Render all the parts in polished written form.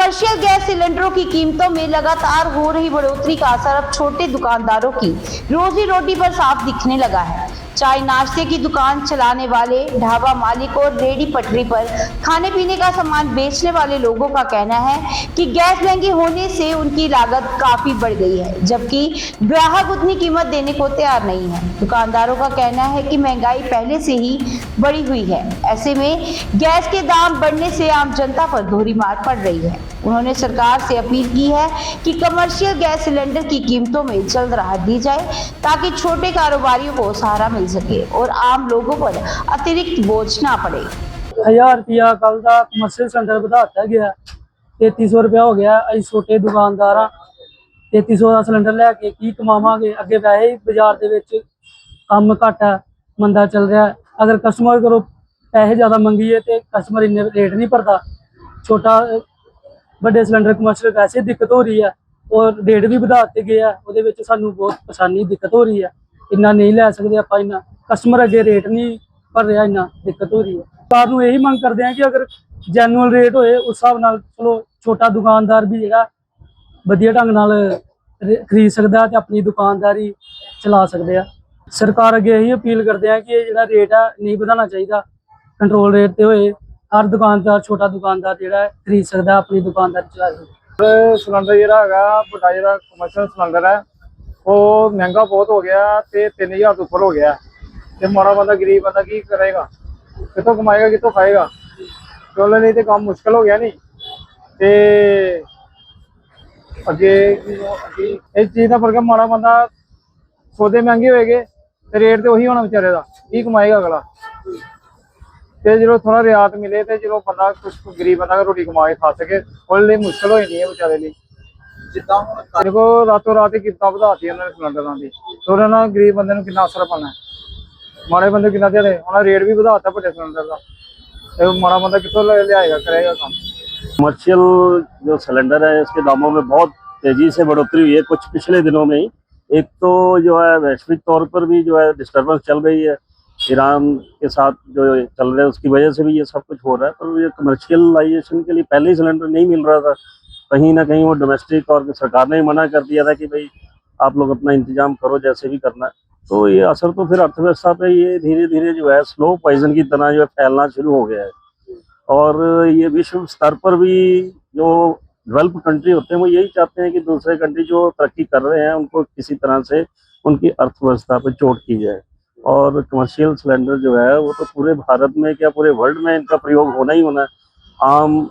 Commercial gas सिलेंडरों की कीमतों में लगातार हो रही बढ़ोतरी का असर अब छोटे दुकानदारों की रोजी रोटी पर साफ दिखने लगा है। चाय नाश्ते की दुकान चलाने वाले, ढाबा मालिक और रेडी पटरी पर खाने पीने का सामान बेचने वाले लोगों का कहना है कि गैस महंगी होने से उनकी लागत काफी बढ़ गई है, जबकि ग्राहक उतनी कीमत देने को तैयार नहीं है। दुकानदारों का कहना है कि महंगाई पहले से ही बढ़ी हुई है, ऐसे में गैस के दाम बढ़ने से आम जनता पर दोहरी मार पड़ रही है। उन्होंने सरकार से अपील की है कि कमर्शियल गैस सिलेंडर की कीमतों में जल्द राहत दी जाए, ताकि छोटे कारोबारियों को सहारा मिल सके और आम लोगों पर अतिरिक्त बोझ ना पड़े। 1000 रुपया कल का कमर्शियल सिलेंडर बढ़ाता गया, 3300 रुपया हो गया। अं छोटे दुकानदार 3300 का सिलेंडर लैके की कमावांगे? अगे वैसे ही बाजार के कम घट है, मंदा चल रहा है। अगर कस्टमर को पैसे ज़्यादा मंगीए तो कस्टमर इन्ने रेट नहीं भरता। छोटा बड़े सिलेंडर कमर्शियल वैसे दिक्कत हो रही है और रेट भी बढ़ा दिते गए हैं, वो सानू बहुत परेशानी दिक्कत हो रही है। इन्ना नहीं लै सकते आप, इन्ना कस्टमर अगे रेट नहीं भर रहा, इन्ना दिक्कत हो रही है। सरकार को यही मंग करते हैं कि अगर जैनुअल रेट होए उस हिसाब नाल चलो छोटा दुकानदार भी जिहड़ा वधिया ढंग नाल खरीद सकता है तो अपनी दुकानदारी चला सकते हैं। सरकार अगे यही अपील करते हैं कि जिहड़ा रेट है नहीं बढ़ाना चाहिए, कंट्रोल रेट ते होए, हर दुकानदार छोटा दुकानदार जिहड़ा खरीद सकता है, अपनी दुकानदारी चला सकता है। सिलेंडर जिहड़ा हैगा बड़ा जिहड़ा कमर्शियल सिलेंडर है वो महंगा बहुत हो गया ते 3000 तो ऊपर हो गया ते माड़ा बंदा गरीब बंदा की करेगा, कितों कमाएगा कितों खाएगा? चलो नहीं तो काम मुश्किल हो गया नहीं ते अगे इस चीज़ का फर्क है। माड़ा बंदा सौदे महंगे होएगे ते रेट तो वही होना बेचारे का, की कमाएगा अगला? तो जो थोड़ा रियायत मिले तो जो बंदा कुछ गरीब बंदा रोटी कमा के खा सके, उसके मुश्किल हो जाती है बेचारे लिए। देखो रातों रात ही कीमत बढ़ाती उन्होंने सिलेंडर की, तो उन्होंने गरीब बंदे कितना असर पाना है? माड़े बंदे कितना देर उन्होंने रेट भी बढ़ाता बड़े सिलेंडर का, तो माड़ा बंदा कितों लियाएगा करेगा काम? कमर्शियल जो सिलेंडर है इसके दामों में बहुत तेजी से बढ़ोतरी हुई है कुछ पिछले दिनों में ही। एक तो जो है वैश्विक तौर पर भी जो है डिस्टर्बेंस चल रही है, ईरान के साथ जो चल रहा है उसकी वजह से भी ये सब कुछ हो रहा है। पर ये कमर्शियलाइजेशन के लिए पहले ही सिलेंडर नहीं मिल रहा था, कहीं ना कहीं वो डोमेस्टिक और सरकार ने मना कर दिया था कि भाई आप लोग अपना इंतजाम करो जैसे भी करना है। तो ये असर तो फिर अर्थव्यवस्था पे ये धीरे धीरे जो है स्लो पॉइजन की तरह जो है फैलना शुरू हो गया है। और ये विश्व स्तर पर भी जो डेवलप कंट्री होते हैं वो यही चाहते हैं कि दूसरे कंट्री जो तरक्की कर रहे हैं उनको किसी तरह से उनकी अर्थव्यवस्था पर चोट की जाए। और कमर्शियल सिलेंडर जो है वो तो पूरे भारत में क्या पूरे वर्ल्ड में इनका प्रयोग होना ही होना है। आम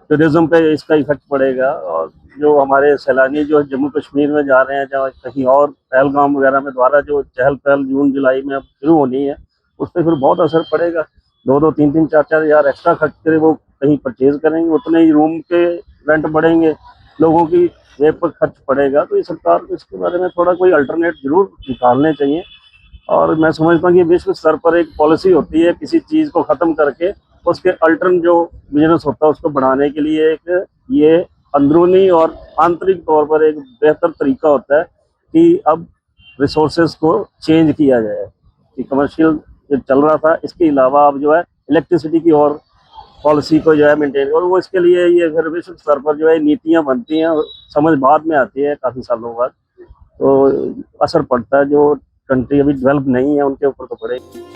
टूरिज्म पे इसका इफेक्ट पड़ेगा और जो हमारे सैलानी जो जम्मू कश्मीर में जा रहे हैं जहाँ कहीं और पहलगाम वगैरह में द्वारा जो चहल पहल जून जुलाई में अब शुरू होनी है उस पर फिर बहुत असर पड़ेगा। 2-2, 3-3, 4-4 हज़ार एक्स्ट्रा खर्च करे वो कहीं परचेज करेंगे, उतने ही रूम के रेंट बढ़ेंगे, लोगों की जेब पर खर्च पड़ेगा। तो ये सरकार को इसके बारे में थोड़ा कोई अल्टरनेट जरूर निकालने चाहिए। और मैं समझता हूँ कि विश्व स्तर पर एक पॉलिसी होती है किसी चीज़ को ख़त्म करके उसके अल्टरन जो बिजनेस होता है उसको बढ़ाने के लिए एक ये अंदरूनी और आंतरिक तौर पर एक बेहतर तरीका होता है कि अब रिसोर्सेज को चेंज किया जाए कि कमर्शियल जो चल रहा था इसके अलावा अब जो है इलेक्ट्रिसिटी की और पॉलिसी को जो है मेंटेन और वो इसके लिए ये फिर विश्व स्तर पर जो है नीतियाँ बनती हैं, समझ बाद में आती है काफ़ी सालों बाद, तो असर पड़ता है। जो कंट्री अभी डेवलप नहीं है उनके ऊपर तो पड़ेगी।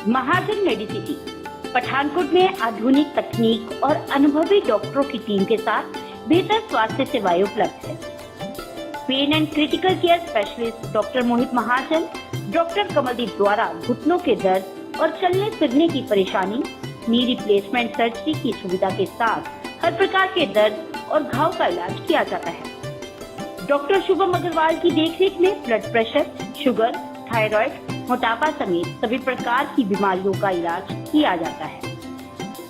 महाजन मेडिसिटी पठानकोट में आधुनिक तकनीक और अनुभवी डॉक्टरों की टीम के साथ बेहतर स्वास्थ्य सेवाएं उपलब्ध है। Pain and critical care specialist doctor Mohit Mahajan, doctor Kamaldeep द्वारा घुटनों के दर्द और चलने फिरने की परेशानी, नी रिप्लेसमेंट सर्जरी की सुविधा के साथ हर प्रकार के दर्द और घाव का इलाज किया जाता है। डॉक्टर शुभम अग्रवाल की देखरेख में ब्लड प्रेशर, शुगर, थायराइड, मोटापा समेत सभी प्रकार की बीमारियों का इलाज किया जाता है।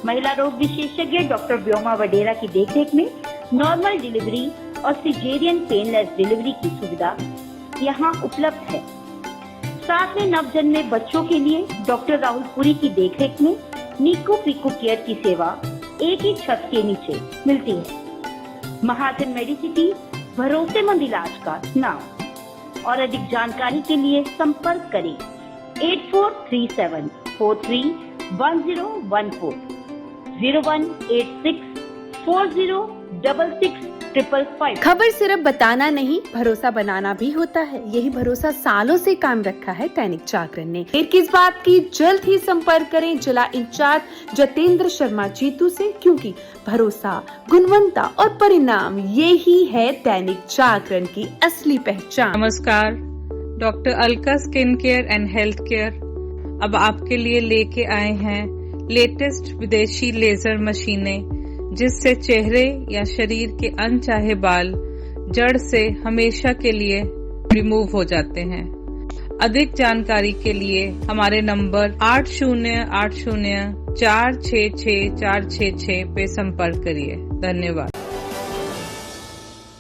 महिला रोग विशेषज्ञ डॉक्टर व्योमा वडेरा की देखरेख में नॉर्मल डिलीवरी और सिजेरियन पेनलेस डिलीवरी की सुविधा यहाँ उपलब्ध है। साथ में नवजन्मे बच्चों के लिए डॉक्टर राहुल पुरी की देखरेख में नीकू पीकू केयर की सेवा एक ही छत के नीचे मिलती है। महाजन मेडिसिटी, भरोसेमंद इलाज का नाम। और अधिक जानकारी के लिए संपर्क करें 8437431014 0186406655। खबर सिर्फ बताना नहीं, भरोसा बनाना भी होता है। यही भरोसा सालों से काम रखा है दैनिक जागरण ने। फिर किस बात की, जल्द ही संपर्क करें जिला इंचार्ज जतेंद्र शर्मा जीतू से, क्योंकि भरोसा, गुणवत्ता और परिणाम यही है दैनिक जागरण की असली पहचान। नमस्कार, doctor Alka skin care and health care अब आपके लिए लेके आए हैं लेटेस्ट विदेशी लेजर मशीनें, जिससे चेहरे या शरीर के अनचाहे बाल जड़ से हमेशा के लिए रिमूव हो जाते हैं। अधिक जानकारी के लिए हमारे नंबर 8080466466 पे संपर्क करिए। धन्यवाद।